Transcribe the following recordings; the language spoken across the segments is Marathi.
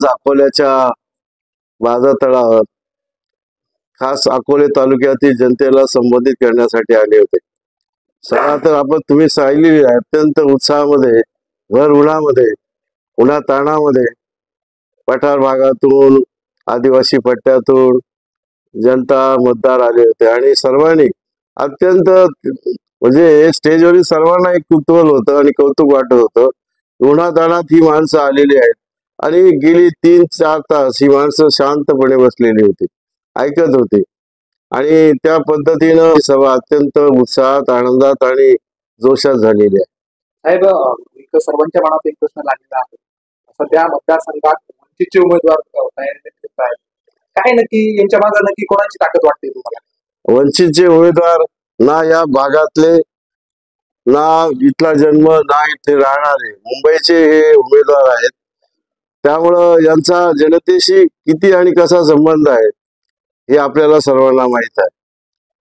अकोल्याच्या बाजार तळावर खास अकोले तालुक्यातील जनतेला संबोधित करण्यासाठी आले होते। सगळा तर आपण तुम्ही सांगितलेली आहे, अत्यंत उत्साहामध्ये, भर उन्हामध्ये, उन्हाताणामध्ये पठार भागातून, आदिवासी पट्ट्यातून जनता मतदार आले होते आणि सर्वांनी अत्यंत म्हणजे स्टेजवरील सर्वांना एक कुतूहल होतं आणि कौतुक वाटत होतं। उन्हाताणात ही माणसं आलेली आहेत आणि गेली 3-4 तास ही माणसं शांतपणे बसलेली होती, ऐकत होती आणि त्या पद्धतीनं सभा अत्यंत उत्साहात, आनंदात आणि जोशात झालेली आहे। साहेब, एक सर्वांच्या मनात एक प्रश्न लागलेला आहे। सध्या मतदारसंघात वंचितचे उमेदवार तयारीने फिरत आहेत, काय नक्की यांच्या मागे नक्की कोणाची ताकद वाटते तुम्हाला? वंचितचे उमेदवार ना या भागातले, ना इथला जन्म, ना इथे राहणारे मुंबईचे हे उमेदवार आहेत। त्यामुळं यांचा जनतेशी किती आणि कसा संबंध आहे हे आपल्याला सर्वांना माहित आहे।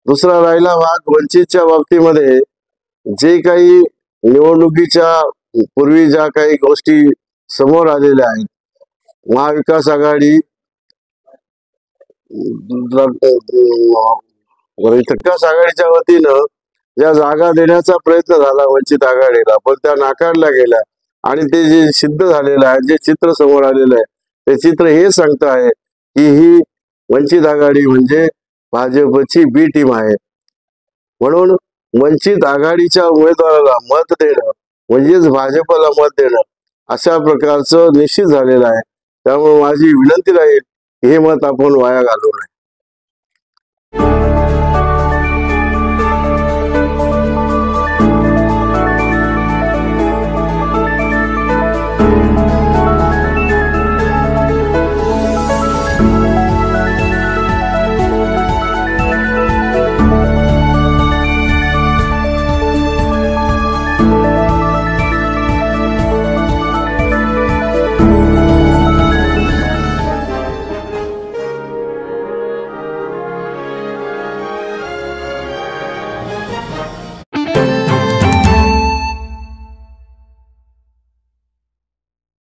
दुसरा राहिला भाग वंचितच्या बाबतीमध्ये, जे काही निवडणुकीच्या पूर्वी ज्या काही गोष्टी समोर आलेल्या आहेत, महाविकास आघाडी विकास आघाडीच्या वतीनं ज्या जागा देण्याचा प्रयत्न झाला वंचित आघाडीला, पण त्या नाकारल्या गेल्या आणि ते जे सिद्ध झालेलं आहे, जे चित्र समोर आलेलं आहे, ते चित्र हे सांगत आहे की ही वंचित आघाडी म्हणजे भाजपची बी टीम आहे। म्हणून वंचित आघाडीच्या उमेदवाराला मत देणं म्हणजेच भाजपला मत देणं अशा प्रकारचं निश्चित झालेलं आहे। त्यामुळे माझी विनंती राहील की हे मत आपण वाया घालवू नये।